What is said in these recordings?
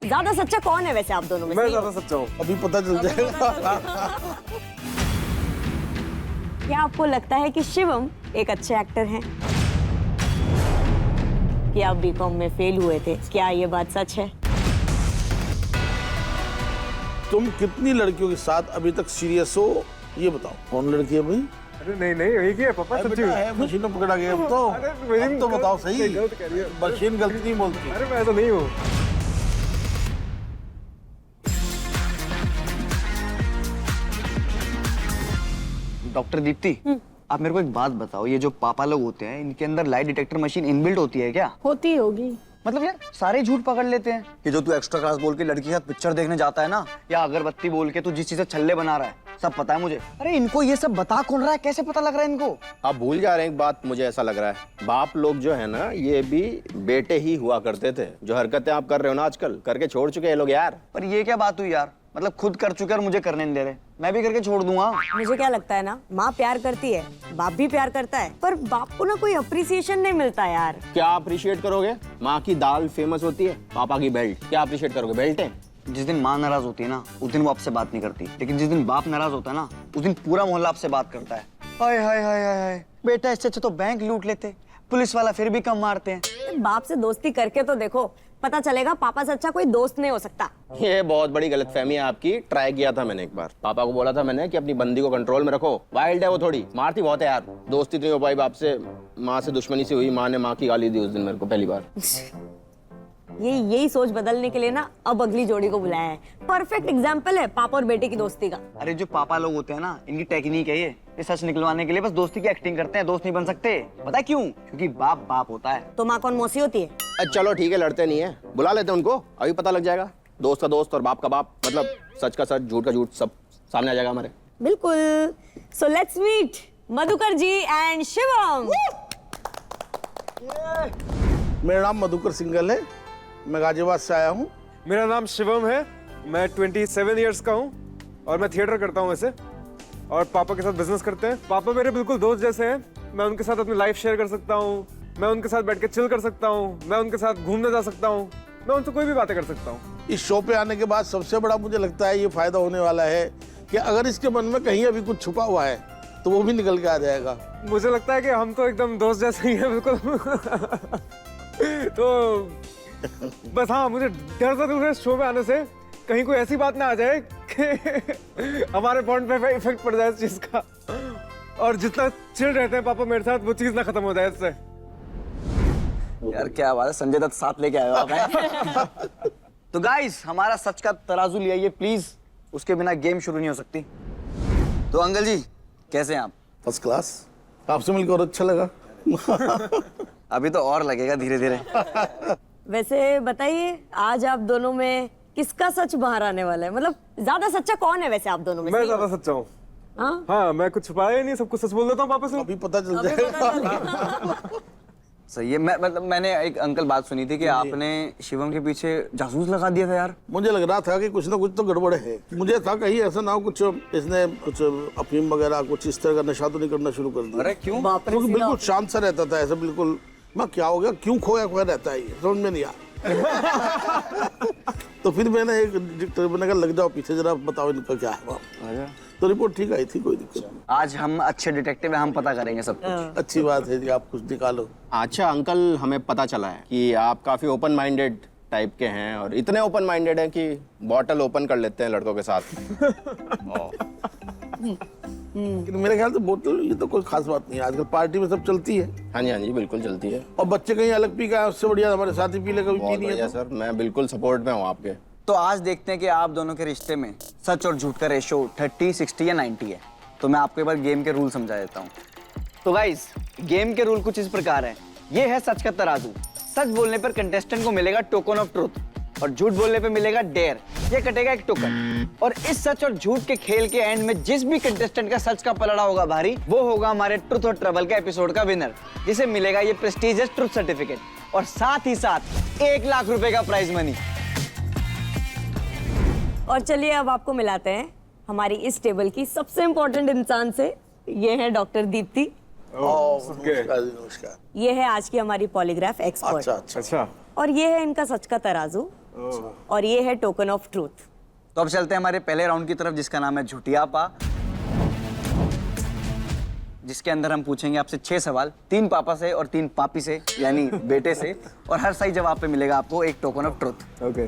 ज्यादा सच्चा कौन है वैसे आप दोनों में? मैं ज्यादा सच्चा हूँ। अभी पता चल जाएगा। क्या आपको लगता है कि शिवम एक अच्छे एक्टर हैं? कि आप बीकॉम में फेल हुए थे, क्या ये बात सच है? तुम कितनी लड़कियों के साथ अभी तक सीरियस हो ये बताओ। कौन लड़की है भाई? अरे नहीं यही क्या है पापा, सच्ची बेटा है, मशीन में पकड़ा गया अब तो। अब तो बताओ सही, मशीन गलती नहीं बोलती। अरे मैं तो नहीं हूँ। डॉक्टर दीप्ति, आप मेरे को एक बात बताओ, ये जो पापा लोग होते हैं इनके अंदर लाइट डिटेक्टर मशीन इनबिल्ट होती है क्या? होती होगी। मतलब यार सारे झूठ पकड़ लेते हैं कि जो तू एक्स्ट्रा क्लास बोल के लड़की के साथ पिक्चर देखने जाता है ना, या अगरबत्ती बोल के तू जिस चीज से छल्ले बना रहा है, सब पता है मुझे। अरे इनको ये सब बता कौन रहा है? कैसे पता लग रहा है इनको? आप भूल जा रहे हैं एक बात, मुझे ऐसा लग रहा है बाप लोग जो है ना ये भी बेटे ही हुआ करते थे। जो हरकतें आप कर रहे हो ना आजकल, करके छोड़ चुके हैं लोग यार। पर ये क्या बात हुई यार? मतलब खुद कर चुके और मुझे करने नहीं दे रहे, मैं भी करके छोड़ दूंगा। मुझे क्या लगता है ना, माँ प्यार करती है, बाप भी प्यार करता है, पर बाप को ना कोई अप्रिसिएशन नहीं मिलता यार। क्या अप्रिशिएट करोगे? माँ की दाल फेमस होती है, पापा की बेल्ट। क्या अप्रिशिएट करोगे? बेल्ट है। जिस दिन माँ नाराज होती है ना उस दिन वो आपसे बात नहीं करती, लेकिन जिस दिन बाप नाराज होता है ना उस दिन पूरा मोहल्ला आपसे बात करता है। हाय हाय हाय हाय हाय, बेटा इससे अच्छा तो बैंक लूट लेते, पुलिस वाला फिर भी कम मारते हैं। बाप से दोस्ती करके तो देखो, पता चलेगा पापा से अच्छा कोई दोस्त नहीं हो सकता। ये बहुत बड़ी गलतफहमी है आपकी। ट्राई किया था मैंने एक बार, पापा को बोला था मैंने कि अपनी बंदी को कंट्रोल में रखो, वाइल्ड है वो थोड़ी, मारती बहुत है यार। दोस्ती नहीं हो पाई बाप से, माँ से दुश्मनी से हुई। माँ ने माँ की गाली दी उस दिन मेरे को पहली बार। यही सोच बदलने के लिए ना अब अगली जोड़ी को बुलाया है। परफेक्ट एग्जाम्पल है पापा और बेटे की दोस्ती का। अरे जो पापा लोग होते हैं ना इनकी टेक्निक है ये सच निकलवाने के लिए बस दोस्ती की एक्टिंग करते हैं, दोस्त नहीं बन सकते। पता है क्यों? क्योंकि बाप बाप होता है। तो माँ कौन मौसी होती है? चलो ठीक है, लड़ते नहीं है, बुला लेते हैं उनको, अभी पता लग जाएगा। दोस्त का दोस्त और बाप का बाप, मतलब सच का सच, झूठ का झूठ, सब सामने आ जाएगा हमारे। बिल्कुल। So let's meet Madhukar ji and Shivam. मेरा नाम मधुकर सिंघल है, मैं गाजियाबाद से आया हूँ। मेरा नाम शिवम है, मैं 27 इयर्स का हूँ और मैं थिएटर करता हूँ वैसे, और पापा के साथ बिजनेस करते हैं। पापा मेरे बिल्कुल दोस्त जैसे हैं, मैं उनके साथ अपनी लाइफ शेयर कर सकता हूँ, मैं उनके साथ बैठ के चिल कर सकता हूँ, मैं उनके साथ घूमने जा सकता हूँ, मैं उनसे कोई भी बातें कर सकता हूँ। इस शो पे आने के बाद सबसे बड़ा मुझे लगता है ये फायदा होने वाला है कि अगर इसके मन में कहीं अभी कुछ छुपा हुआ है तो वो भी निकल के आ जाएगा। मुझे लगता है कि हम तो एकदम दोस्त जैसे ही हैं बिल्कुल। तो बस हाँ, मुझे डर जरूर है शो में आने से, कहीं कोई ऐसी बात ना आ जाए कि हमारे बॉन्ड पे इफेक्ट पड़ जाए इस चीज का, और जितना चिल रहते हैं पापा मेरे साथ वो चीज ना खत्म हो जाए इससे। यार क्या बात है, संजय दत्त साथ लेके आए हो आप। तो गाइस हमारा सच का तराजू ले आइए प्लीज, उसके बिना गेम शुरू नहीं हो सकती। तो अंकल जी कैसे हैं आप? फर्स्ट क्लास, आपसे मिलकर अच्छा लगा। अभी तो और लगेगा धीरे धीरे। वैसे बताइए आज आप दोनों में किसका सच बाहर आने वाला है? मतलब ज्यादा सच्चा कौन है वैसे आप दोनों में? मैं ज्यादा सच्चा हूँ। हाँ? हाँ, मैं कुछ छुपाया ही नहीं, सब कुछ सच बोल देता हूँ पापा से। अभी पता चल जाएगा। सही है। मैंने एक अंकल बात सुनी थी कि आपने शिवम के पीछे जासूस लगा दिया था यार। मुझे लग रहा था कि कुछ ना कुछ तो गड़बड़ है। मुझे था कहीं ऐसा ना हो कुछ इसने कुछ अफीम वगैरह कुछ इस तरह का नशा तो नहीं करना शुरू कर दिया। अरे क्यों? क्योंकि बिल्कुल शांत सा रहता था, ऐसा बिल्कुल मैं क्या हो गया, क्यों खोया खोया रहता है, ये समझ में नहीं आया। तो फिर मैंने एक मैंने कहा लग जाओ पीछे जरा, बताओ इनका क्या है। तो रिपोर्ट ठीक आई थी, कोई दिक्कत नहीं। आज हम अच्छे डिटेक्टिव हैं, हम पता करेंगे सब कुछ। अच्छी बात है जी, आप कुछ निकालो। अच्छा अंकल, हमें पता चला है कि आप काफी ओपन माइंडेड टाइप के हैं, और इतने ओपन माइंडेड हैं कि बॉटल ओपन कर लेते हैं लड़कों के साथ। लेकिन मेरे ख्याल से बोतल ये तो कोई खास बात नहीं है, आजकल पार्टी में सब चलती है। हाँ जी बिल्कुल चलती है। और बच्चे कहीं अलग पी गए उससे बढ़िया हमारे साथ ही पी ले, कभी पी बहुत नहीं बढ़िया है तो। सर, मैं बिल्कुल सपोर्ट में हूँ आपके। तो आज देखते हैं कि आप दोनों के रिश्ते में सच और झूठ का रेशो 30, 60 या 90 है। तो मैं आपको एक बार गेम के रूल समझा देता हूँ। तो गाइस गेम के रूल कुछ इस प्रकार है। ये है सच का तराजू। सच बोलने पर कंटेस्टेंट को मिलेगा टोकन ऑफ ट्रुथ, और झूठ बोलने पे मिलेगा डेयर, ये कटेगा एक टोकन। और इस सच और झूठ के खेल के एंड में जिस भी कंटेस्टेंट का सच का पलड़ा होगा भारी, वो होगा हमारे ट्रुथ और ट्रबल के एपिसोड का विनर, जिसे मिलेगा ये प्रेस्टीजियस ट्रुथ सर्टिफिकेट, और साथ ही साथ 1 लाख रुपए का प्राइज मनी। और चलिए अब आपको मिलाते हैं हमारी इस टेबल की सबसे इम्पोर्टेंट इंसान से। ये है डॉक्टर दीप्ति। नमस्कार। ये है आज की हमारी पॉलीग्राफ एक्सपर्ट। अच्छा अच्छा। अच्छा। और ये है इनका सच का तराजू। और ये है टोकन ऑफ ट्रूथ। तो अब चलते हैं हमारे पहले राउंड की तरफ, जिसका नाम है झुटियापा, जिसके अंदर हम पूछेंगे आपसे 6 सवाल, 3 पापा से और 3 पापी से, यानी बेटे से, और हर सही जवाब पे मिलेगा आपको एक token of truth. Okay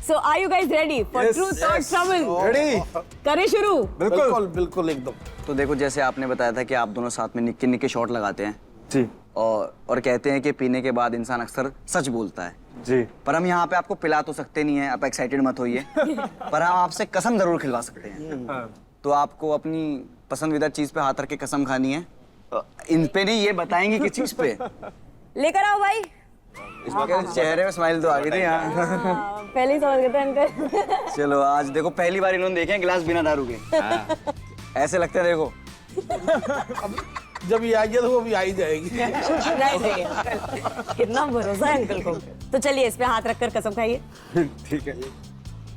so are you guys ready for truth और ट्रबल? रेडी? करें शुरू। बिल्कुल बिल्कुल एकदम। तो देखो, जैसे आपने बताया था कि आप दोनों साथ में निक्के निक्के शॉट लगाते हैं जी और कहते हैं कि पीने के बाद इंसान अक्सर सच बोलता है, जी। पर हम यहाँ पे आपको पिला तो सकते नहीं है, आप एक्साइटेड मत होइए, पर हम आपसे कसम जरूर खिलवा सकते हैं। तो आपको अपनी पसंदीदा चीज पे हाथ रख के कसम खानी है। इन पे नहीं, ये बताएंगे किस चीज पे। लेकर आओ भाई। इसके चेहरे में स्माइल तो आ गई थी यहाँ। पहले ही समझ गए थे अंकल। चलो, आज देखो पहली बार इन्होंने देखे हैं गिलास बिना दारू के। ऐसे लगते हैं, देखो जब ये आएगी तो वो भी आ ही जाएगी। नहीं नहीं अंकल, कितना भरोसा है अंकल को। तो चलिए इस पे हाथ रखकर कसम खाइए। ठीक है।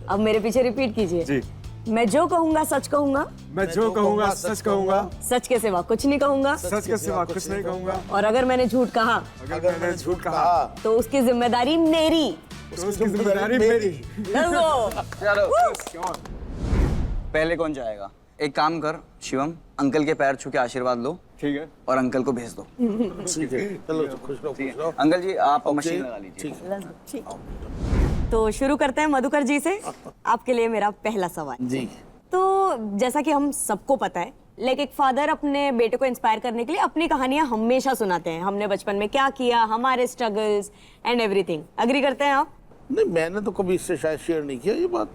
अब मेरे पीछे रिपीट कीजिए। जी। मैं जो कहूंगा सच कहूंगा, मैं जो कहूँगा सच कहूँगा, सच के सिवा कुछ नहीं कहूंगा, सच के सिवा कुछ नहीं कहूँगा, और अगर मैंने झूठ कहा अगर मैंने झूठ कहा तो उसकी जिम्मेदारी मेरी। तो उसकी जिम्मेदारी मेरी। Let's go। चलो पहले कौन जाएगा? एक काम कर शिवम, अंकल के पैर छू के आशीर्वाद लो ठीक है। और अंकल को भेज दो। ठीक है, चलो खुश रहो खुश रहो। अंकल जी, आप मशीन लगा लीजिए। ठीक है। तो शुरू करते हैं मधुकर जी से। आपके लिए मेरा पहला सवाल। जी। तो जैसा कि हम सबको पता है, लाइक एक फादर अपने बेटे को इंस्पायर करने के लिए अपनी कहानियां हमेशा सुनाते हैं। हमने बचपन में क्या किया, हमारे स्ट्रगल्स एंड एवरीथिंग। अग्री करते हैं आप? नहीं, मैंने तो कभी इससे शायद शेयर नहीं किया ये बात।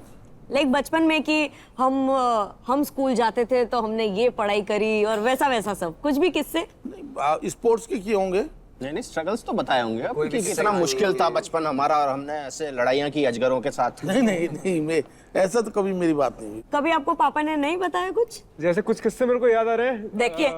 लाइक बचपन में कि हम स्कूल जाते थे तो हमने ये पढ़ाई करी और वैसा वैसा सब कुछ भी किससे? नहीं, स्पोर्ट्स के किए होंगे। नहीं स्ट्रगल्स तो बताए होंगे अब कि कितना मुश्किल था बचपन हमारा, और हमने ऐसे लड़ाइयाँ की अजगरों के साथ। नहीं नहीं नहीं, मैं ऐसा तो कभी मेरी बात नहीं हुई। कभी आपको पापा ने नहीं बताया कुछ? जैसे कुछ किस्से मेरे को याद आ रहे हैं। देखिए।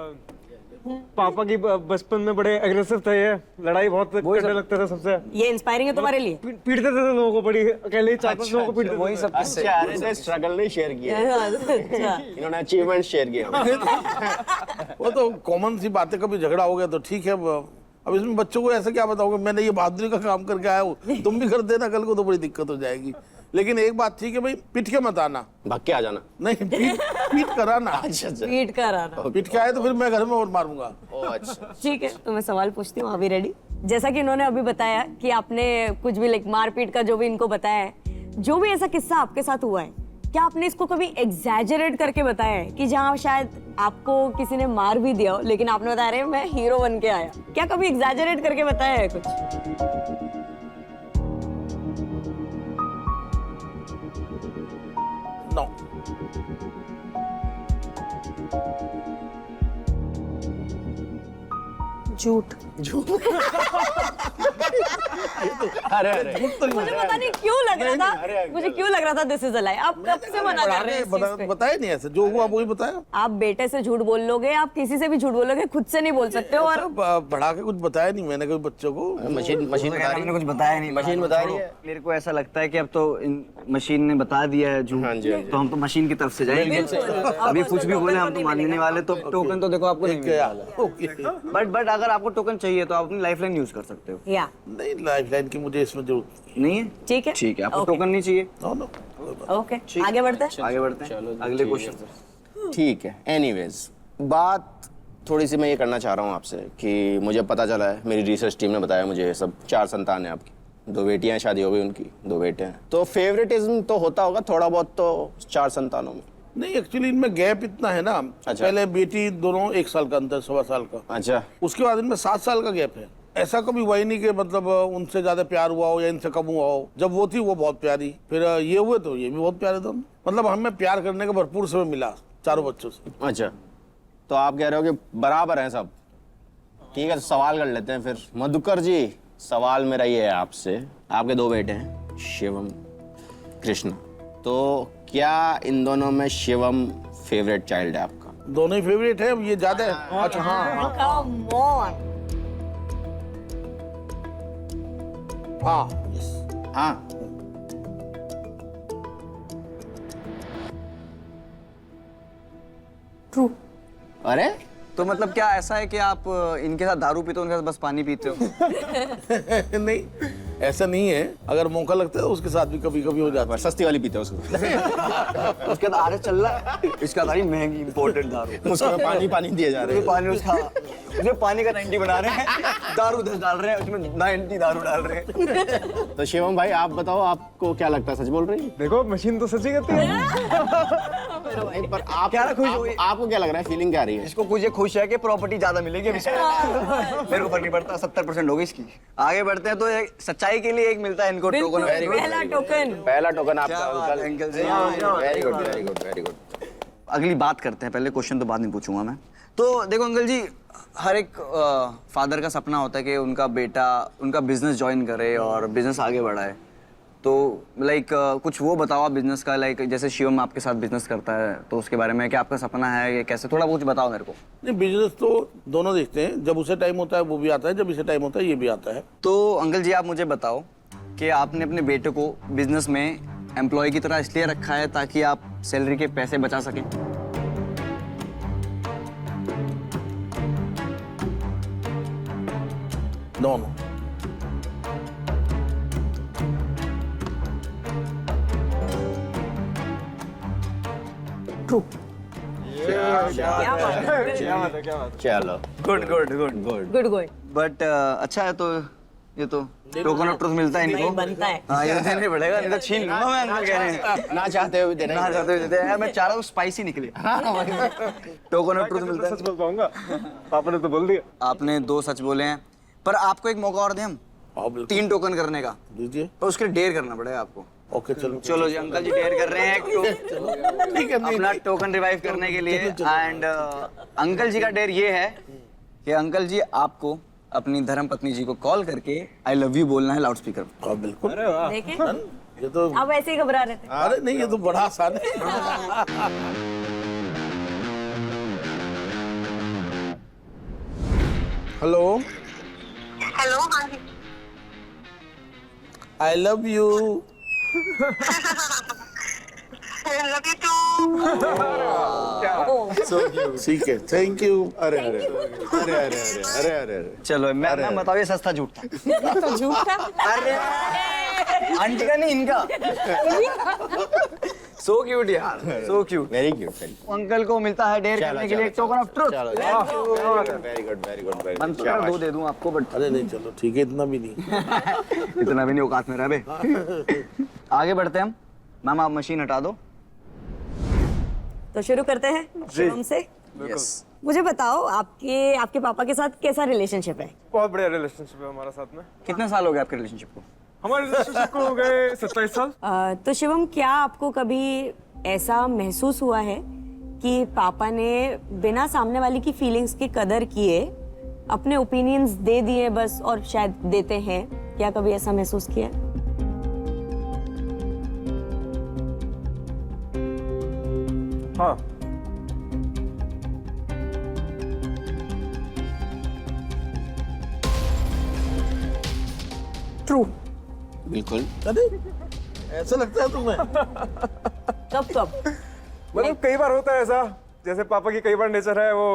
पापा की बचपन में बड़े एग्रेसिव थे, ये लड़ाई बहुत करने लगते थे सबसे। ये इंस्पायरिंग है तुम्हारे लिए? पीटते थे लोगों को, बड़ी अकेले ही 4-5 लोगों को पीटते थे। वही सब अच्छा, अरे स्ट्रगल नहीं शेयर किया, अच्छा। इन्होंने अचीवमेंट शेयर किया। वो तो कॉमन सी बातें, कभी झगड़ा हो गया तो ठीक है। अब इसमें बच्चों को ऐसा क्या बताओगे, मैंने ये बहादुरी का काम करके आया हूँ, तुम भी कर देना कल को, तो बड़ी दिक्कत हो जाएगी। लेकिन एक बात ठीक है भाई, पीट के मत आना। भाग के आ जाना। नहीं, पीट कर आना। अच्छा पीट कर आना। पीट के आए तो फिर मैं घर में और मारूंगा। ओह अच्छा। ठीक है, तो मैं सवाल पूछती हूँ, अभी रेडी? जैसा कि इन्होंने अभी बताया कि आपने कुछ भी लाइक मारपीट का जो भी इनको बताया है, जो भी ऐसा किस्सा आपके साथ हुआ है, क्या आपने इसको कभी एग्जैजरेट करके बताया है कि जहाँ शायद आपको किसी ने मार भी दिया हो लेकिन आपने बताया रहे मैं हीरो बन के आया? क्या कभी एग्जैजरेट करके बताया है कुछ? नो। झूठ। अरे अरे मुझे पता नहीं क्यों लग रहा था, मुझे क्यों लग रहा था दिस इज अ लाई। आप कब से मना कर रहे हैं इस चीज पे? बताया नहीं, ऐसे जो हुआ वही बताया। आप बेटे से झूठ बोल लोगे, आप किसी से भी झूठ बोलोगे, खुद से नहीं बोल सकते हो। और बढ़ा के कुछ बताया नहीं मैंने कभी बच्चों को। मशीन बता रही हमने कुछ बताया नहीं, मशीन बता रही है। मेरे को ऐसा लगता है कि अब तो मशीन ने बता दिया है झूठ, हाँ जी, हाँ जी। तो हम तो मशीन की तरफ से जाएंगे। अभी कुछ भी बोले हम तो मानने वाले। तो टोकन तो देखो आपको नहीं मिलेगा, ओके। बट अगर आपको टोकन चाहिए तो आप अपनी लाइफलाइन यूज कर सकते हो। या नहीं, लाइफलाइन की मुझे इसमें जरूरत नहीं है? ठीक है, ठीक है, आपको Okay. टोकन नहीं चाहिए? नो। ओके, आगे बढ़ते हैं। आगे बढ़ते हैं, अगले क्वेश्चन। ठीक है। एनीवेज, बात थोड़ी सी मैं ये करना चाह रहा हूँ आपसे कि मुझे पता चला है, मेरी रिसर्च टीम ने बताया मुझे, सब 4 संतान है आपकी, 2 बेटियां, शादी हो गई उनकी, 2 बेटे हैं। तो फेवरेटिज्म तो होता होगा थोड़ा बहुत तो 4 संतानों में? नहीं, एक्चुअली इनमें गैप इतना है ना। अच्छा। पहले बेटी दोनों 1 साल का अंतर, 1.25 साल का। अच्छा। उसके बाद इनमें 7 साल का गैप है। ऐसा कभी हुआ ही नहीं कि मतलब उनसे ज्यादा प्यार हुआ हो या इनसे कम हुआ हो। जब वो थी वो बहुत प्यारी, फिर ये हुए तो ये भी बहुत प्यारे थे। मतलब हमें प्यार करने का भरपूर समय मिला चारों बच्चों से। अच्छा, तो आप कह रहे हो कि बराबर हैं सब। ठीक है, तो सवाल कर लेते हैं फिर। मधुकर जी, सवाल मेरा ये है आपसे, आपके 2 बेटे हैं, शिवम, कृष्ण, तो क्या इन दोनों में शिवम फेवरेट चाइल्ड है आपका? दोनों ही फेवरेट है, ये ज्यादा है। अच्छा, हाँ Come on. हाँ। हाँ। True. अरे तो मतलब क्या ऐसा है कि आप इनके साथ दारू पीते हो, उनके साथ बस पानी पीते हो? नहीं, ऐसा नहीं है, अगर मौका लगता है तो उसके साथ भी कभी कभी हो जाता है। सस्ती वाली पीते हो उसको। उसके बाद आरएस चल रहा है, इसका सारी महंगी इंपोर्टेड दारू। उसको पानी पानी दिए जा रहे हैं। पानी उसमें पानी का 90 बना रहे हैं, दारू 10 डाल रहे हैं, उसमें 90 दारू डाल रहे हैं। तो शिवम भाई आप बताओ, आपको क्या लगता है, सच बोल रही है? देखो मशीन तो सच्ची कहती है। पर आप क्या खुश हुई? आपको क्या लग रहा है, फीलिंग क्या आ रही है? इसको कुछ ये खुश है कि प्रॉपर्टी ज्यादा मिलेगी अभी से। मेरे को फर्क नहीं पड़ता, 70% होगी इसकी। आगे बढ़ते हैं तो एक सच्चाई के लिए एक मिलता है इनको बिल्कुल, टोकन। पहला टोकन। पहला टोकन आपका क्या बात है, uncle ji. Very good very good very good. अगली बात करते हैं, पहले क्वेश्चन तो बाद में पूछूंगा मैं। तो देखो अंकल जी, हर एक फादर का सपना होता है कि उनका बेटा उनका बिजनेस ज्वाइन करे और बिजनेस आगे बढ़ाए। तो लाइक कुछ वो बताओ आप बिजनेस का, लाइक जैसे शिवम आपके साथ बिजनेस करता है तो उसके बारे में, क्या आपका सपना है, ये कैसे, थोड़ा बहुत बताओ मेरे को। नहीं, बिजनेस तो दोनों देखते हैं, जब उसे टाइम होता है वो भी आता है, जब इसे टाइम होता है ये भी आता है। तो अंकल जी आप मुझे बताओ कि आपने अपने बेटे को बिजनेस में एम्प्लॉय की तरह इसलिए रखा है ताकि आप सैलरी के पैसे बचा सकें? दोनों। ट्रू। क्या बात है, क्या बात है, क्या बात है। चलो good good good good. Good good. But अच्छा है, तो ये तो टोकन ऑफ ट्रुथ मिलता है नहीं इनको। बनता है। हाँ, ये तो देना ही पड़ेगा, नहीं तो छीन लूंगा मैं, अंकल कह रहे हैं। ना चाहते हुए देना ना चाहते हुए देते हैं, मैं चाह रहा हूँ स्पाइसी निकले। टोकन ऑफ ट्रुथ मिलता है। सच बोल पाऊंगा, पापा ने तो बोल दिया। आपने 2 सच बोले हैं, पर आपको एक मौका और दें हम, हाँ बिल्कुल 3 टोकन करने का, दीजिए। पर उसके लिए डेयर करना पड़ेगा आपको। ओके चलो चलो जी, अंकल जी डेयर कर रहे हैं ठीक है। अपना टोकन रिवाइव करने के लिए। एंड अंकल जी का डेयर ये है कि अंकल जी आपको अपनी धर्मपत्नी जी को कॉल करके आई लव यू बोलना है लाउड स्पीकर पे। हाँ बिल्कुल। देखें, ये तो अब ऐसे ही घबरा रहे थे। अरे नहीं, ये तो बड़ा आसान है। हेलो, हेलो, हाँ जी। I love you. Love you too. ठीक है, थैंक यू। अरे अरे अरे अरे अरे अरे अरे चलो मैं बताओ ये सस्ता झूठ था। तो झूठा। अरे आंटी का नहीं, इनका। सो क्यूट यार, so cute. Very cute. Uncle को मिलता है डेयर करने के लिए token of truth. Very good very good very मन तो यार 2 दे दूं आपको, बट अरे नहीं, चलो ठीक है, इतना भी नहीं। इतना भी नहीं औकात में रहा बे। आगे बढ़ते हैं हम। मैम आप मशीन हटा दो। तो शुरू करते हैं शिवम से। यस। मुझे बताओ, आपके पापा के साथ कैसा रिलेशनशिप है? बहुत बढ़िया रिलेशनशिप है हमारा साथ में। कितने साल हो गए आपके रिलेशनशिप को? हमारे रिलेशनशिप को हो गए 27 साल। तो शिवम, क्या आपको कभी ऐसा महसूस हुआ है कि पापा ने बिना सामने वाले की फीलिंग्स की कदर किए अपने ओपिनियंस दे दिए बस, और शायद देते हैं? क्या कभी ऐसा महसूस किया है? हाँ, ट्रू। बिल्कुल। अरे ऐसा लगता है तुम्हें? कब कब? मतलब कई बार होता है ऐसा, जैसे पापा की कई बार नेचर है वो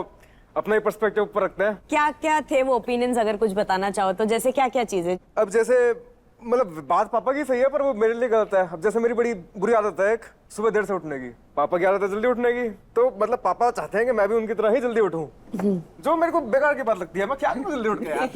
अपना ही पर्सपेक्टिव ऊपर रखते हैं। क्या क्या थे वो ओपिनियंस, अगर कुछ बताना चाहो तो? जैसे क्या क्या चीजें? अब जैसे मतलब बात पापा की सही है पर वो मेरे लिए गलत है। अब जैसे मेरी बड़ी बुरी आदत है एक, सुबह देर से उठने की। पापा की आदत है जल्दी उठने की, तो मतलब पापा चाहते हैं कि मैं भी उनकी तरह ही जल्दी उठूं, जो मेरे को बेकार की बात लगती है। मैं क्या करूं जल्दी उठ के यार।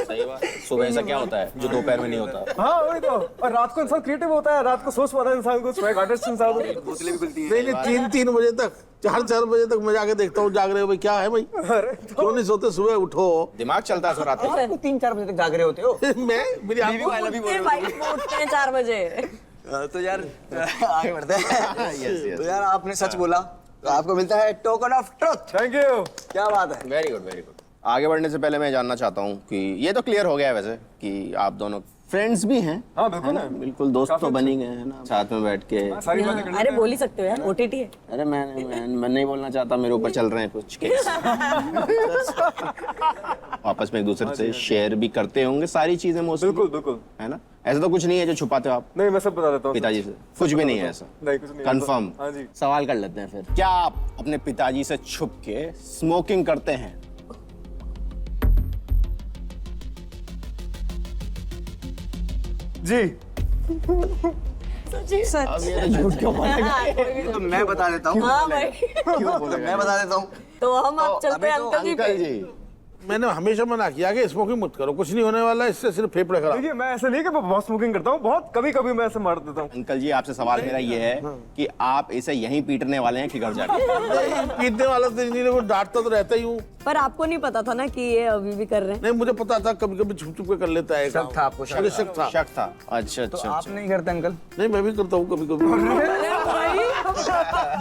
सही बात। सुबह ऐसा क्या होता है जो दोपहर में नहीं होता? हाँ वही तो। और रात को इंसान क्रिएटिव होता है, रात को सोच पाता है इंसान को, सुबह आर्टिस्ट इंसान। बोतलें भी खुलती हैं। नहीं, 3 बजे तक, 4 बजे तक मैं जाके देखता हूँ जाग रहे हो भाई, क्या है भाई, क्यों नहीं सोते, सुबह उठो। दिमाग चलता है सो रात को। 3-4 बजे तक जाग रहे होते हो? मैं मेरी बीवी को I आंखों love you बोल फिर रहे वाइफ को उठते हैं 4 बजे। तो यार आगे बढ़ते हैं। तो यार आपने सच बोला तो आपको मिलता है token of truth. Thank you. क्या बात है। Very good very good. आगे बढ़ने से पहले मैं जानना चाहता हूँ कि ये तो क्लियर हो गया है वैसे कि आप दोनों फ्रेंड्स भी हैं। हाँ बिल्कुल है। बिल्कुल, दोस्त तो बन ही गए हैं ना, साथ में बैठ के। सारी बातें कर अरे बोल ही सकते हो यार, ओटीटी है। अरे मैं नहीं बोलना चाहता, मेरे ऊपर चल रहे हैं कुछ केस। आपस में एक दूसरे से शेयर भी करते होंगे सारी चीजें मोस्टली। बिल्कुल बिल्कुल। है ना? ऐसा तो कुछ नहीं है जो छुपाते हो आप नहीं, मैं सब बता देता हूँ पिताजी से? कुछ भी नहीं है ऐसा? नहीं, कुछ नहीं। कंफर्म? हाँ जी। सवाल कर लेते हैं फिर। क्या आप अपने पिताजी से छुप के स्मोकिंग करते हैं? जी सच। अब ये तो झूठ क्यों बोलेगा? तो मैं बता देता हूँ। हाँ भाई। क्यों तो बोलेगा? मैं बता देता हूँ। तो हम आप चलते अभी हैं तो अंकल जी अंकल पे। जी मैंने हमेशा मना किया कि स्मोकिंग मत करो, कुछ नहीं होने वाला है, इससे सिर्फ फेफड़े खराब। देखिए मैं ऐसे नहीं कि मैं बहुत स्मोकिंग करता हूँ, बहुत कभी कभी मैं ऐसे मार देता हूँ। अंकल जी आपसे सवाल मेरा ये है कि आप इसे यहीं पीटने वाले हैं कि घर जाके? नहीं, पीटने वाला तो नहीं, वो डांटता तो रहता ही हूँ। पर आपको नहीं पता था ना कि ये अभी भी कर रहे हैं। नहीं, मुझे पता था कभी कभी छुप छुप के कर लेता है। शक था आपको, शक मुझे था। शक था। शक था। अच्छा तो अच्छा आप नहीं करते अंकल? नहीं, मैं भी करता हूँ कभी कभी।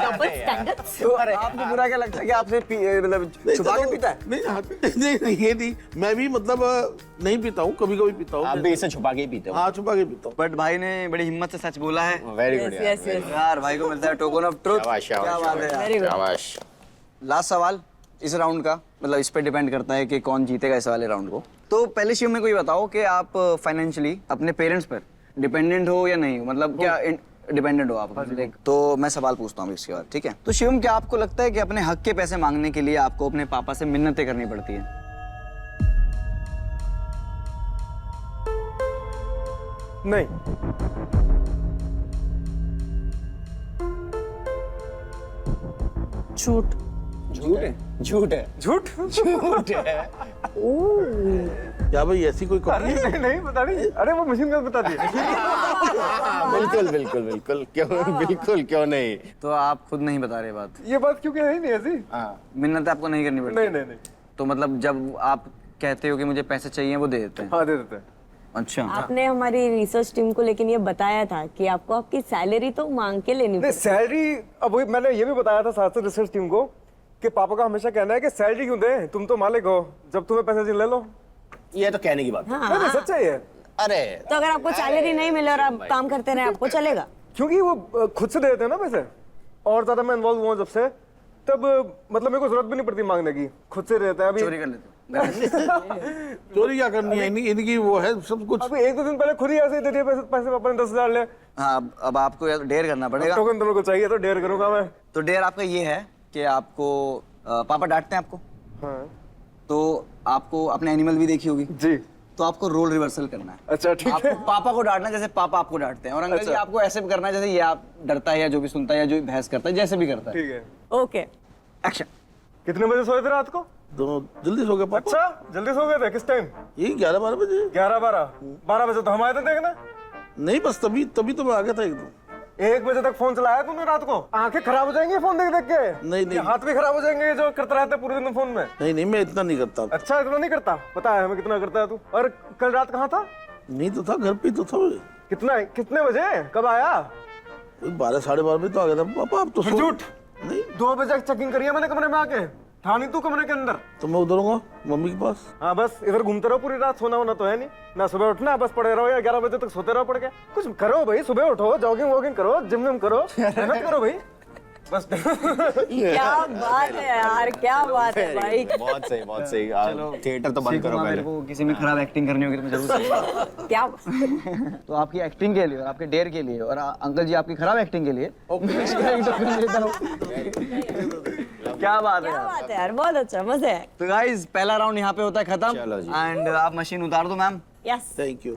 Double standards. तो आपको बुरा क्या लगता है कि आपसे मतलब छुपा के पीता है? नहीं, हाँ, नहीं, ये नहीं, मैं भी मतलब नहीं पीता हूँ, कभी कभी पीता आप हूँ। भी इसे छुपा के ही पीते हो? हाँ, छुपा के पीता हूँ। बट भाई ने बड़ी हिम्मत से सच बोला है वेरी गुड यस यस। यार। भाई को मिलता है टोकन ऑफ ट्रुथ। शाबाश क्या शाबाश बात है यार। Very good. शाबाश। लास्ट सवाल इस राउंड का, मतलब इस पे डिपेंड करता है कि कौन जीतेगा इस वाले राउंड को। तो पहले शिव में कोई बताओ कि आप फाइनेंशियली अपने पेरेंट्स पर डिपेंडेंट हो या नहीं हो, मतलब क्या डिपेंडेंट हो आप? देख, तो मैं सवाल पूछता हूँ इसके बाद, ठीक है? तो शिवम, क्या आपको लगता है कि अपने हक के पैसे मांगने के लिए आपको अपने पापा से मिन्नतें करनी पड़ती है? नहीं। झूठ। झूठ है। झूठ है। झूठ? झूठ है। क्या भाई, ऐसी कोई कंपनी? नहीं नहीं बता नहीं, अरे वो मशीन का बता दी। बिल्कुल बिल्कुल बिल्कुल, क्यों बिल्कुल क्यों नहीं? तो आप खुद नहीं बता रहे बात? ये बात क्यों है नहीं ऐसी? हाँ मिन्नत आपको नहीं करनी पड़ती? नहीं नहीं नहीं। तो मतलब जब आप कहते हो कि मुझे पैसे चाहिए, वो दे देते हैं? हाँ दे देते हैं। अच्छा। आपने हमारी रिसर्च टीम को लेकिन ये बताया था कि आपको आपकी सैलरी तो मांग के लेनी नहीं पड़ेगी। सैलरी, अब वही मैंने ये भी बताया था साथ से रिसर्च टीम को कि पापा का हमेशा कहना है कि सैलरी क्यों दे, तुम तो मालिक हो, जब तुम्हें पैसे चाहिए ले लो। ये तो कहने की बात है। नहीं, नहीं, सच्चा ही है। अरे तो अगर आपको सैलरी नहीं मिले और आप काम करते रहे, आपको चलेगा? क्योंकि वो खुद से दे देते हैं ना पैसे, और ज्यादा मैं इन्वॉल्व हुआ हूं जब से, तब मतलब मेरे को जरूरत भी नहीं पड़ती मांगने की, खुद से देता है। अभी चोरी कर लेते हो? चोरी क्या करनी है, इनकी वो है सब कुछ। अभी एक दो दिन पहले खुद ही ऐसे ही दे दिए पैसे, पापा ने 10,000 ले। हाँ, अब आपको डेयर करना पड़ेगा। टोकन तो मेरे को चाहिए, तो डेयर करूंगा मैं। तो डेयर आपका ये है कि आपको पापा डांटते हैं आपको, हाँ तो आपको अपने एनिमल भी देखी होगी, जी। तो आपको रोल रिवर्सल करना है। अच्छा ठीक आपको है। पापा को डांटना है जैसे पापा आपको डांटते हैं, और अंकल जी आपको ऐसे भी करना है जैसे ये आप डरता है या जो भी सुनता है या जो भी बहस करता है, जैसे भी करता है। ठीक है। ओके। एक्शन। कितने बजे सोए थे रात को? दोनों जल्दी सो गए पापा। अच्छा जल्दी सो गए थे, किस टाइम? यही 11-12 बजे। 11-12 बजे तो हम आए थे देखना। नहीं, बस तभी तो मैं आ गया था एकदम। 1 बजे तक फोन चलाया तूने रात को? आंखें खराब हो जाएंगी फोन देख देख के। नहीं, नहीं। ये हाथ भी खराब हो जाएंगे जो करता रहता है पूरे दिन फोन में। नहीं, मैं इतना नहीं करता। अच्छा इतना नहीं करता, पता है हमें कितना करता है तू। और कल रात कहाँ था? नहीं तो था, घर पे ही तो था। कितने बजे कब आया? 12-12:30 बजे तो आ गया था पापा। अब तो फिर झूठ। नहीं, 2 बजे चेकिंग करी है मैंने कमरे में आके, था नहीं तू कमरे के अंदर। तो मैं उधर हूँ मम्मी के पास। हाँ बस इधर घूमते रहो पूरी रात, सोना होना तो है नहीं ना, सुबह उठना बस पड़े रहो या 11 बजे तक सोते रहो पड़ के। कुछ करो भाई, सुबह उठो, जॉगिंग वॉगिंग करो, जिम विम करो, मेहनत करो भाई बस। क्या बात है यार, क्या बात है भाई। बहुत सही बहुत सही। थिएटर तो बंद करो मेरे पहले। को किसी में खराब एक्टिंग करनी होगी तो मैं जरूर करूंगा। क्या तो आपकी एक्टिंग के लिए और आपके डेयर के लिए और अंकल जी आपकी खराब एक्टिंग के लिए क्या बात है क्या यार। बात है यार, बहुत अच्छा, मजा है। तो गाइस पहला राउंड यहाँ पे होता है खत्म। चलो जी। एंड आप मशीन उतार दो मैम। यस। Thank you.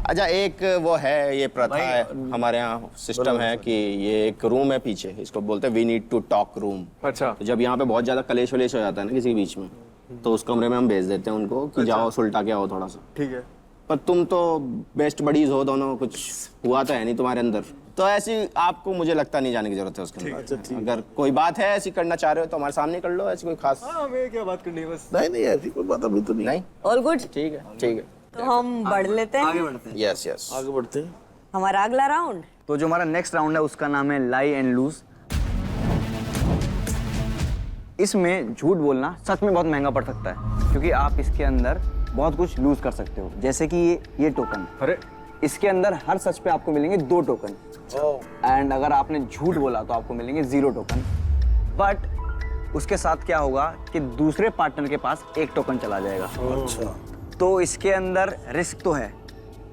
अच्छा एक वो है, ये प्रथा है हमारे यहाँ, सिस्टम है कि ये एक रूम है पीछे, इसको बोलते हैं we need to talk room. अच्छा तो जब यहाँ पे बहुत ज्यादा कलेश वलेश हो जाता है ना किसी के बीच में, तो उस कमरे में हम भेज देते हैं उनको कि जाओ सुलटा के आओ थोड़ा सा। ठीक है। पर तुम तो बेस्ट बडीज हो दोनों, कुछ हुआ तो है नहीं तुम्हारे अंदर, तो ऐसी आपको मुझे लगता नहीं जाने की जरूरत है उसके अंदर। अगर कोई बात है ऐसी करना चाह रहे हो तो हमारे सामने कर लो, ऐसी कोई खास। हाँ हमें क्या बात करनी है बस। नहीं, ऐसी कोई बात अभी तो नहीं। नहीं ऑल गुड। ठीक है ठीक है। तो हम बढ़ लेते आगे हैं बढ़ते हैं। Yes yes. आगे बढ़ते हैं। हमारा अगला राउंड। तो जो हमारा नेक्स्ट राउंड है उसका नाम है लाई एंड लूज। इसमें झूठ बोलना सच में बहुत महंगा पड़ सकता है, क्योंकि आप इसके अंदर बहुत कुछ लूज कर सकते हो। जैसे कि ये टोकन, अरे इसके अंदर हर सच पे आपको मिलेंगे 2 टोकन, एंड अगर आपने झूठ बोला तो आपको मिलेंगे 0 टोकन। बट उसके साथ क्या होगा कि दूसरे पार्टनर के पास 1 टोकन चला जाएगा। अच्छा। तो इसके अंदर रिस्क तो है,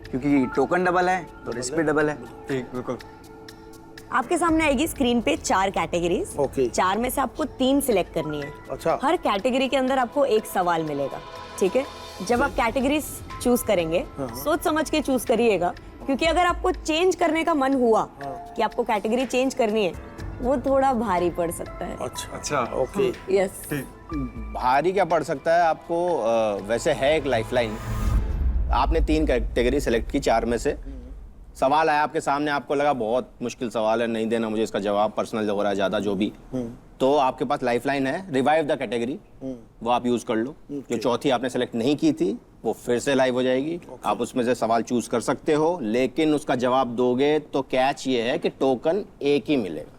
क्योंकि टोकन डबल है तो रिस्क भी डबल है। ठीक बिल्कुल। आपके सामने आएगी स्क्रीन पे 4 कैटेगरीज। ओके। 4 में से आपको 3 सिलेक्ट करनी है। अच्छा। हर कैटेगरी के अंदर आपको 1 सवाल मिलेगा, ठीक है? जब आप कैटेगरीज चूज करेंगे सोच समझ के चूज करिएगा, क्योंकि अगर आपको चेंज करने का मन हुआ कि आपको कैटेगरी चेंज करनी है, वो थोड़ा भारी पड़ सकता है। अच्छा ओके यस। भारी क्या पड़ सकता है आपको? वैसे है एक लाइफलाइन। आपने 3 कैटेगरी सेलेक्ट की 4 में से। सवाल आया आपके सामने, आपको लगा बहुत मुश्किल सवाल है, नहीं देना मुझे इसका जवाब, पर्सनल हो रहा है ज्यादा, जो भी, तो आपके पास लाइफलाइन है, रिवाइव द कैटेगरी, वो आप यूज कर लो। जो चौथी आपने सेलेक्ट नहीं की थी वो फिर से लाइव हो जाएगी। आप उसमें से सवाल चूज कर सकते हो, लेकिन उसका जवाब दोगे तो कैच ये है कि टोकन एक ही मिलेगा।